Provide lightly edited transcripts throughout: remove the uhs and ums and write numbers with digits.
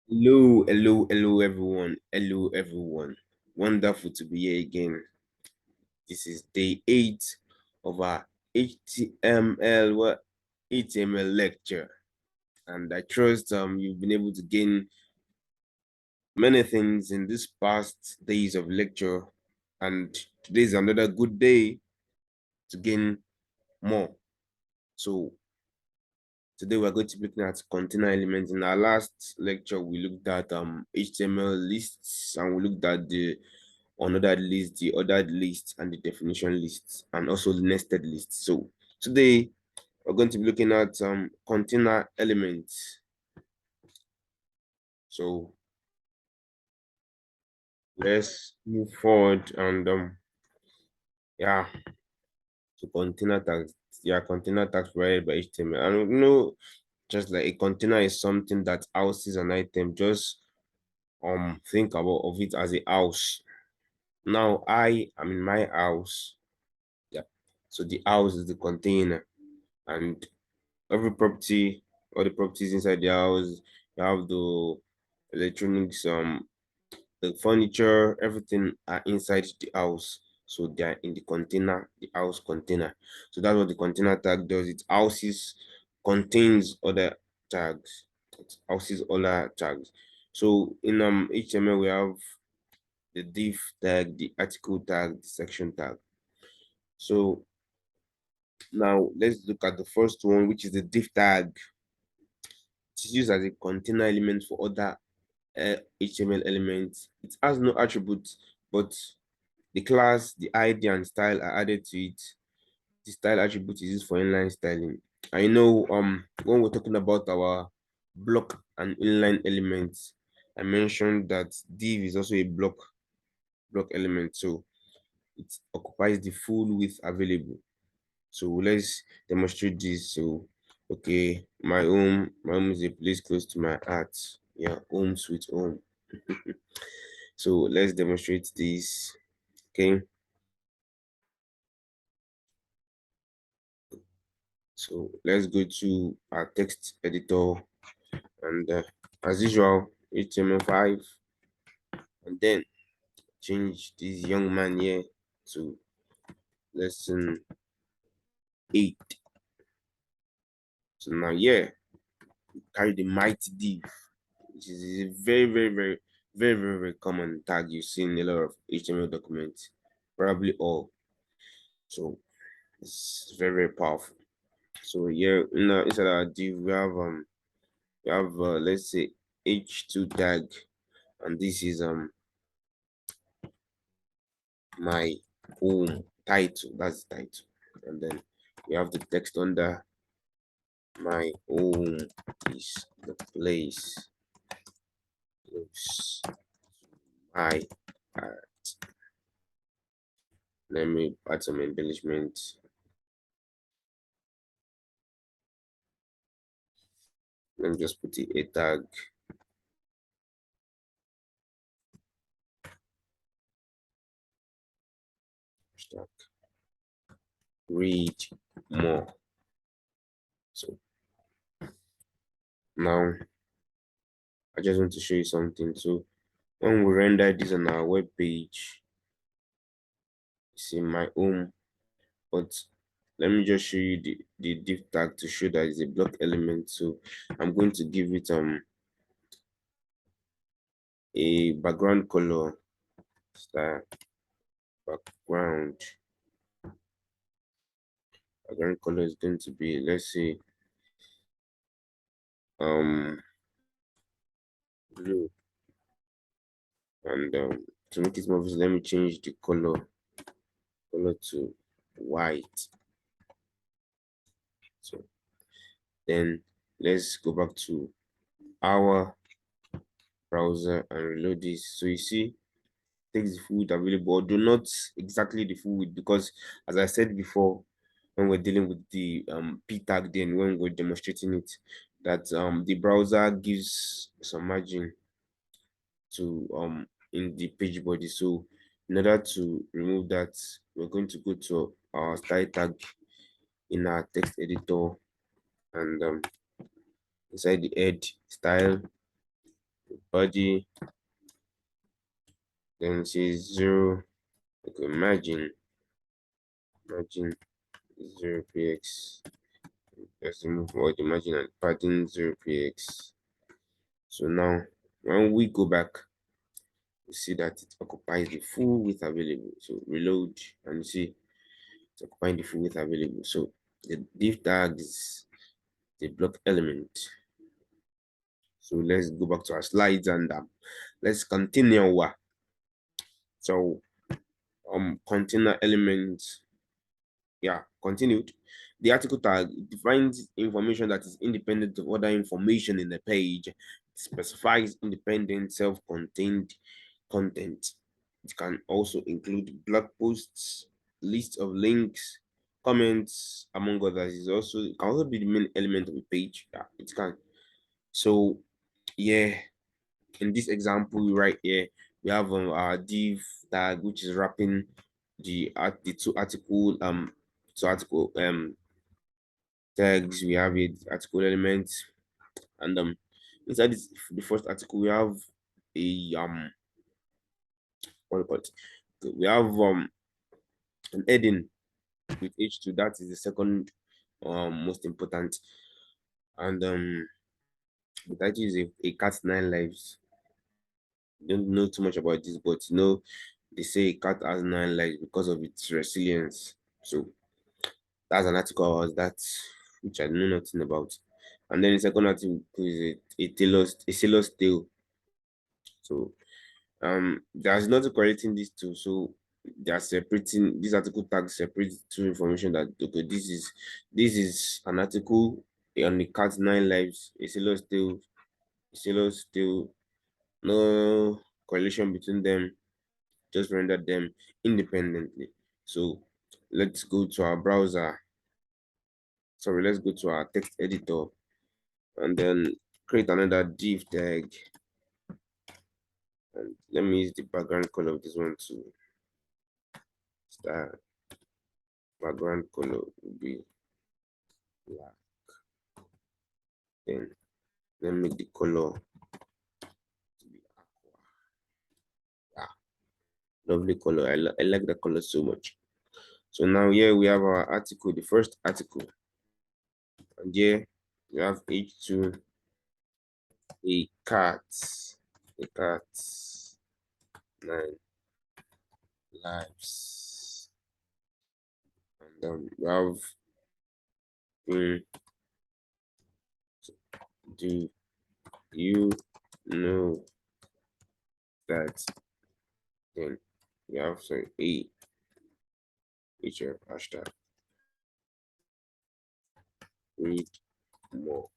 Hello, everyone. Hello, everyone. Wonderful to be here again. This is day 8 of our HTML lecture, and I trust you've been able to gain many things in these past days of lecture, and today is another good day to gain more. So today we're going to be looking at container elements. In our last lecture, we looked at HTML lists, and we looked at the unordered list, the ordered list, and the definition list, and also the nested list. So today we're going to be looking at container elements. So let's move forward and yeah, so container tags. Yeah, container tags provided by HTML. And just like a container is something that houses an item. Just think about of it as a house. Now I am in my house. Yeah. So the house is the container, and every property, all the properties inside the house, you have the electronics, the furniture, everything are inside the house. So they are in the container, the house container. So that's what the container tag does. It houses, contains other tags. It houses other tags. So in HTML we have the div tag, the article tag, the section tag. So now let's look at the first one, which is the div tag. It is used as a container element for other HTML elements. It has no attributes, but the class, the ID, and style are added to it. The style attribute is used for inline styling. I know when we're talking about our block and inline elements, I mentioned that div is also a block element, so it occupies the full width available. So let's demonstrate this. So okay, my home is a place close to my heart. Yeah, home sweet home. So let's demonstrate this. Okay, so let's go to our text editor, and as usual, HTML5, and then change this young man here to lesson 8. So now, yeah, carry the mighty div, which is a very common tag you see in a lot of HTML documents, probably all. So it's very powerful. So yeah, inside our div we have let's say h2 tag, and this is my home title. That's the title, and then we have the text under my home is the place close my heart. Let me add some embellishment. Let me just put a tag. Hashtag read more. So now I just want to show you something. So when we render this on our web page, it's in my home, but let me just show you the div tag to show that it's a block element. So I'm going to give it a background color style. Background color is going to be, let's say, blue, and to make it more visible, let me change the color to white. So then let's go back to our browser and reload this. So you see, takes the full width available, do not exactly the full width, because as I said before, when we're dealing with the p tag, then when we're demonstrating it, that the browser gives some margin to in the page body. So in order to remove that, we're going to go to our style tag in our text editor, and inside the head style, body, then say 0. Okay, margin 0 px. Let's remove all the margin and padding 0 px. So now when we go back, you see that it occupies the full width available. So reload and you see it's occupying the full width available. So the div tag is the block element. So let's go back to our slides and let's continue. So container elements, yeah, continued. The article tag defines information that is independent of other information in the page. It specifies independent self-contained content. It can also include blog posts, lists of links, comments, among others. It can also be the main element of a page. Yeah, it can. So yeah, in this example right here, we have our div tag which is wrapping the two article tags. We have it article elements, and inside the first article we have a what do you call it? Okay, we have an heading with h2. That is the second most important, and the title is a cat nine lives. Don't know too much about this, but they say a cat has nine lives because of its resilience. So that's an article about that, which I know nothing about. And then the second article is a sailor's tale. So there's nothing correcting these two. So they are separating this article tag separates two information that okay, this is an article on the cat nine lives, a sailor's tale, no correlation between them, just render them independently. So let's go to our browser. Sorry, let's go to our text editor and then create another div tag. And let me use the background color of this one to start. Background color will be black. Then make the color to be aqua. Yeah, lovely color. I like the color so much. So now here we have our article, the first article. And here we have H2, a cat, a cat, 9 lives. And we have do you know that? Then we have a feature hashtag read more.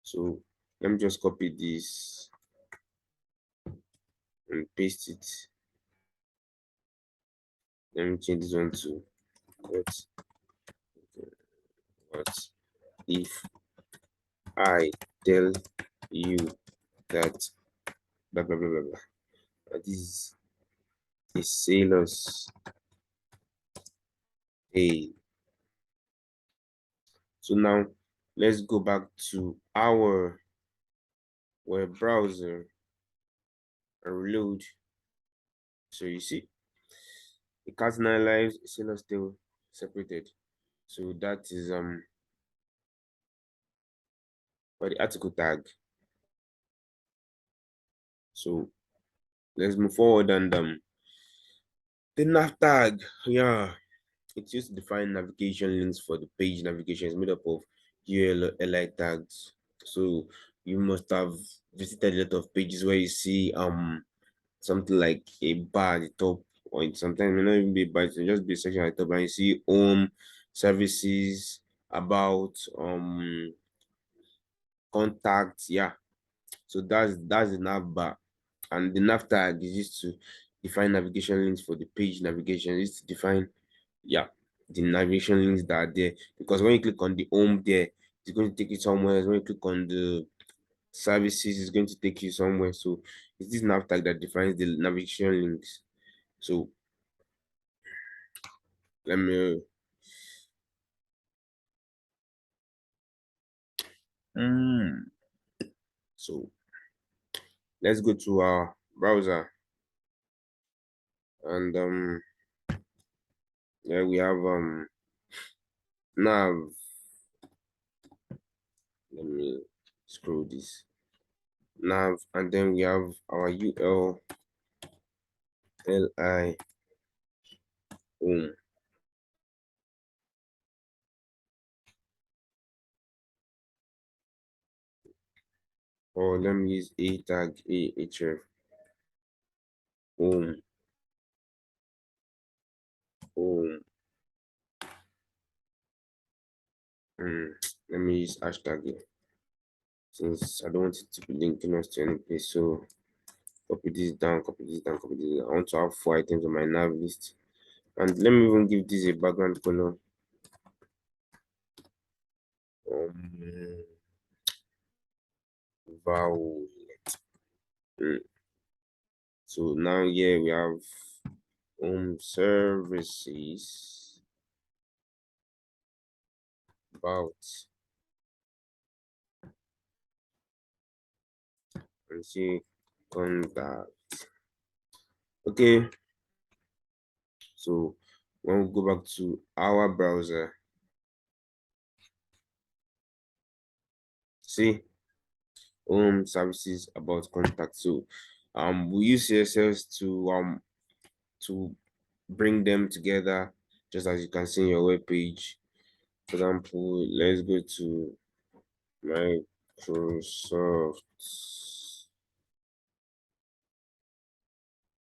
So let me just copy this and paste it. Let me change this one to what if I tell you that blah blah blah blah blah. This is a sailor's tale. So now let's go back to our web browser and reload. So you see, the cat nine lives, a sailor's tale separated. So that is for the article tag. So let's move forward and the nav tag, yeah, it's used to define navigation links for the page. Navigation is made up of URL tags. So you must have visited a lot of pages where you see something like a bar at the top, or sometimes it may not even be a bar, it just be a section at the top, and you see home, services, about, contacts, yeah. So that's the nav bar, and the nav tag is used to define navigation links for the page. Navigation is to define, yeah, the navigation links that are there, because when you click on the home there, it's going to take you somewhere. When you click on the services, it's going to take you somewhere. So it's this nav tag that defines the navigation links. So let me So let's go to our browser, and yeah, we have nav. Let me scroll this nav, and then we have our ULLI home. Or let me use a tag ahref home home. Let me use hashtag here, since I don't want it to be linking us to any place. So copy this down, copy this down, copy this down. I want to have 4 items on my nav list. And let me even give this a background color. Violet. So now here we have home services, about, and see contact. Okay, so when we go back to our browser, see home services, about, contact. So we use CSS to bring them together, just as you can see in your web page. For example, let's go to Microsoft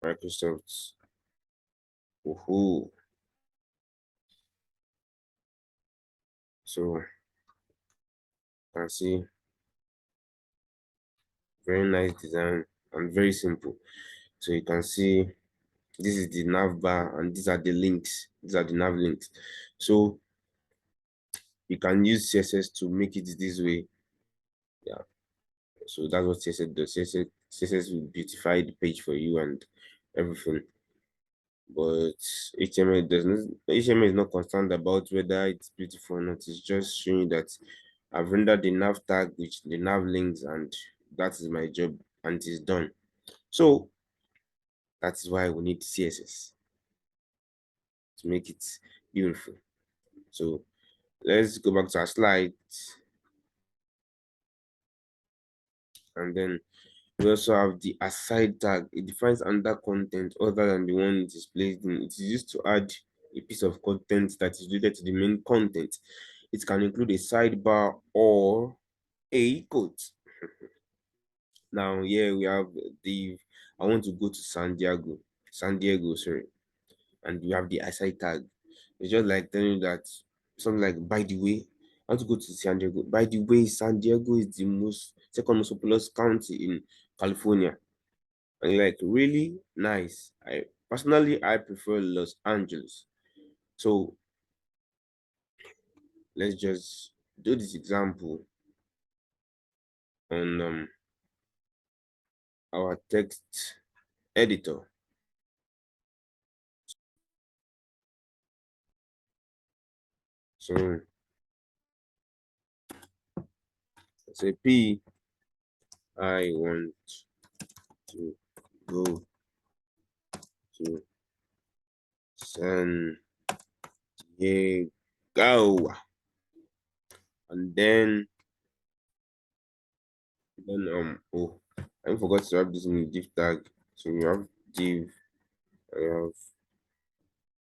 Microsoft. Woohoo. So you can see very nice design and very simple. So you can see this is the nav bar, and these are the links. These are the nav links. So you can use CSS to make it this way. Yeah. So that's what CSS does. CSS will beautify the page for you and everything. But HTML is not concerned about whether it's beautiful or not. It's just showing that I've rendered the nav tag with the nav links, and that is my job, and it is done. So that is why we need CSS to make it beautiful. So let's go back to our slide, and then we also have the aside tag. It defines under content other than the one it is placed in. It is used to add a piece of content that is related to the main content. It can include a sidebar or a quote. Now here we have the I want to go to San Diego, sorry, and you have the aside tag. It's just like telling you that something like, by the way, I want to go to San Diego. By the way, San Diego is the second most populous county in California. And you're like, really nice. I prefer Los Angeles. So let's just do this example on our text editor. So say P, I want to go to San Diego, and then oh, I forgot to have this in the div tag. So we have div. I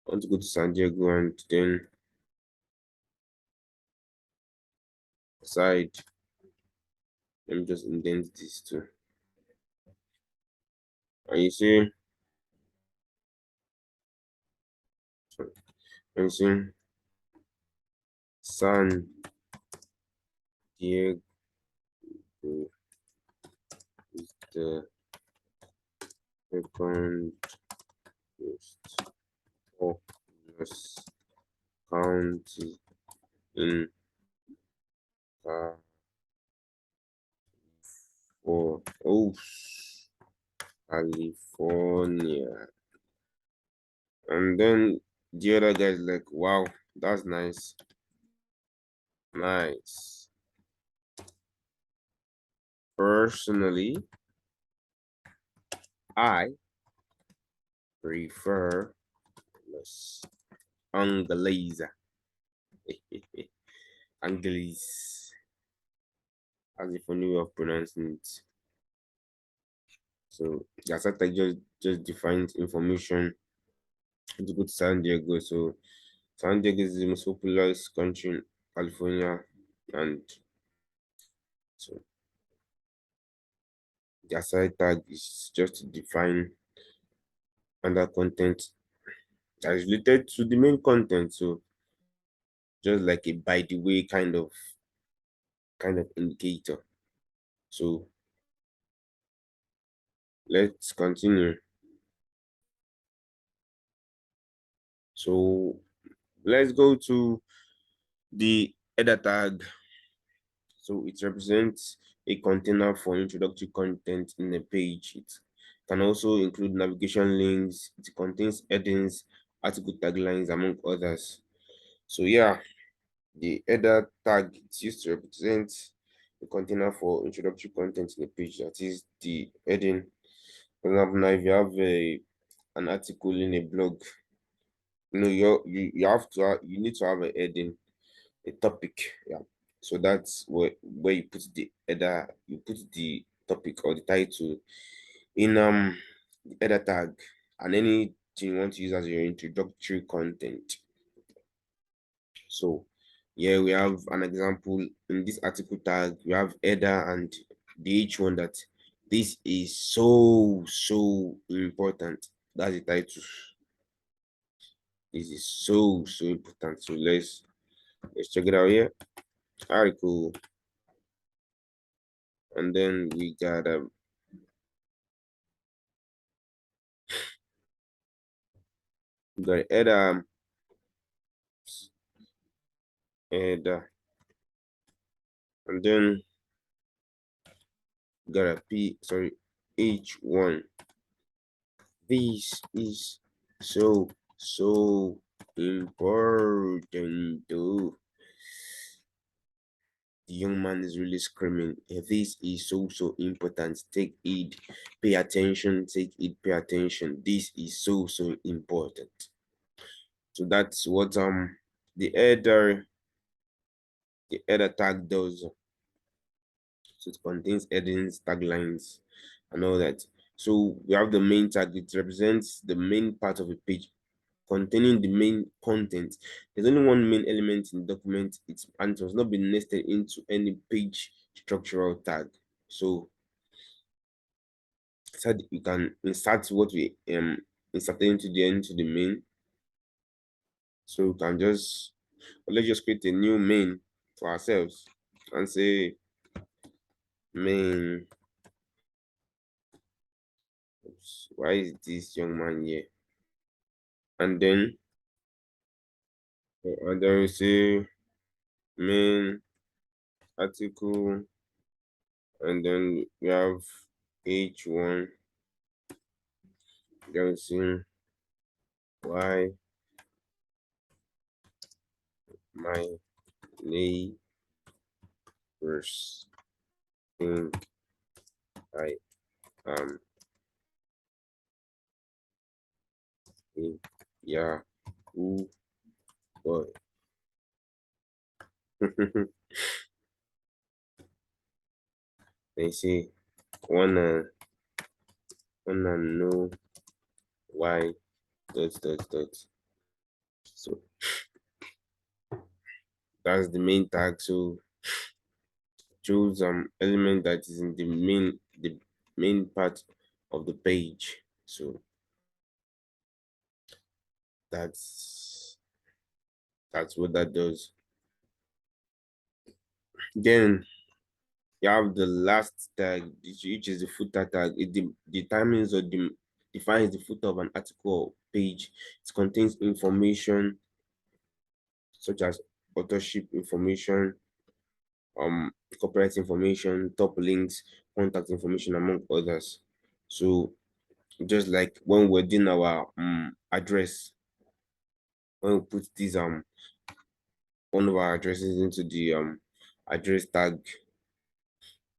want to go to San Diego, and then side. Let me just indent this too. And you see, San Diego is the second most populous county in California. And then the other guy's like, wow, that's nice. Nice. Personally, I prefer Los Angeles. Angeles. As a funny way of pronouncing it. So the attack just defines information to go to San Diego. So San Diego is the most populous country in California, and so the aside tag is just to define under content that is related to the main content. So just like a by the way kind of indicator. So let's continue. So let's go to the header tag. So it represents a container for introductory content in a page. It can also include navigation links. It contains headings, article taglines, among others. So yeah, the header tag is used to represent a container for introductory content in a page. That is the heading. For example, now if you have an article in a blog, you have to you need to have a heading, a topic. Yeah. So that's where you put the header, you put the topic or the title in the header tag, and anything you want to use as your introductory content. So here we have an example in this article tag. We have header and the H1 that this is so important. That's the title. This is so important. So let's check it out here. Article, and then we got header, header, and then got a H1. This is so important though. The young man is really screaming. This is so important. Take heed, pay attention, take heed, pay attention. This is so important. So that's what the header tag does. So it contains headings, taglines, and all that. So we have the main tag. It represents the main part of a page containing the main content. There's only one main element in the document, and it has not been nested into any page structural tag. So you can insert what we insert into the main. So you can let's just create a new main for ourselves and say main. Oops, why is this young man here? And then we say main article, and then we have H1. Then we see why my neighbors think I am a Yahoo boy. They say wanna know why dot. So that's the main tag. So choose element that is in the main part of the page. So that's what that does. Then you have the last tag, which is the footer tag. It determines or defines the footer of an article or page. It contains information such as authorship information, copyright information, top links, contact information, among others. So just like when we're doing our address, when we put these one of our addresses into the address tag,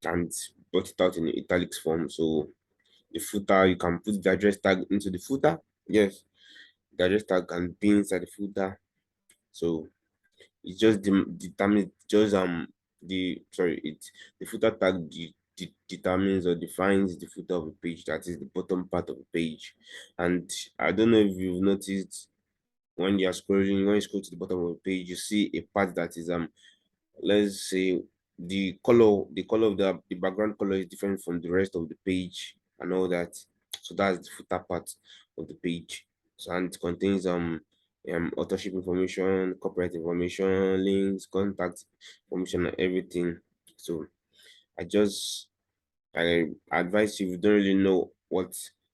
and brought it out in italics form. So the footer, you can put the address tag into the footer. Yes, the address tag can be inside the footer. So it just determines just the sorry it the footer tag determines or defines the footer of a page, that is the bottom part of the page. And I don't know if you've noticed, when you're scrolling, when you scroll to the bottom of the page, you see a part that is let's say the color of the background color is different from the rest of the page and all that. So that's the footer part of the page. So, and it contains authorship information, corporate information, links, contact information, and everything. So I advise you, if you don't really know what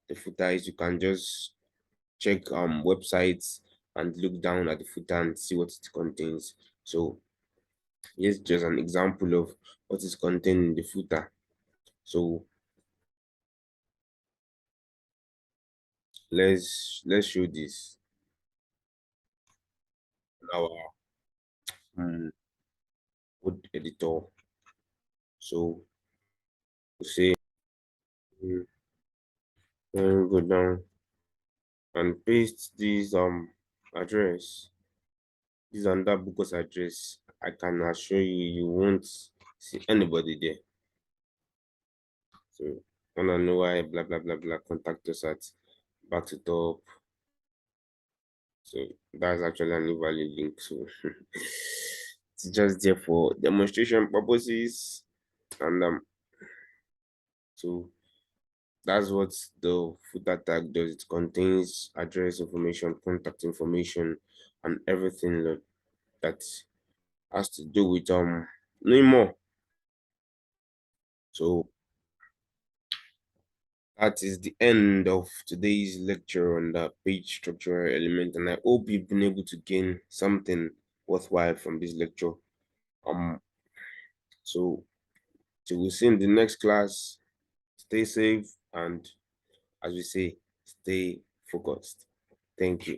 the footer is, you can just check websites and look down at the footer and see what it contains. So here's just an example of what is contained in the footer. So let's show this in our code editor. So we say go down and paste this address. This and that Bukos address. I can assure you, you won't see anybody there. So wanna know why? Blah blah blah blah. Contact us at back to top. So that's actually an invalid link. So it's just there for demonstration purposes. And so that's what the footer tag does. It contains address information, contact information, and everything that has to do with knowing more. So that is the end of today's lecture on the page structure element, and I hope you've been able to gain something worthwhile from this lecture. Um, so till we see in the next class, stay safe and, as we say, stay focused. Thank you.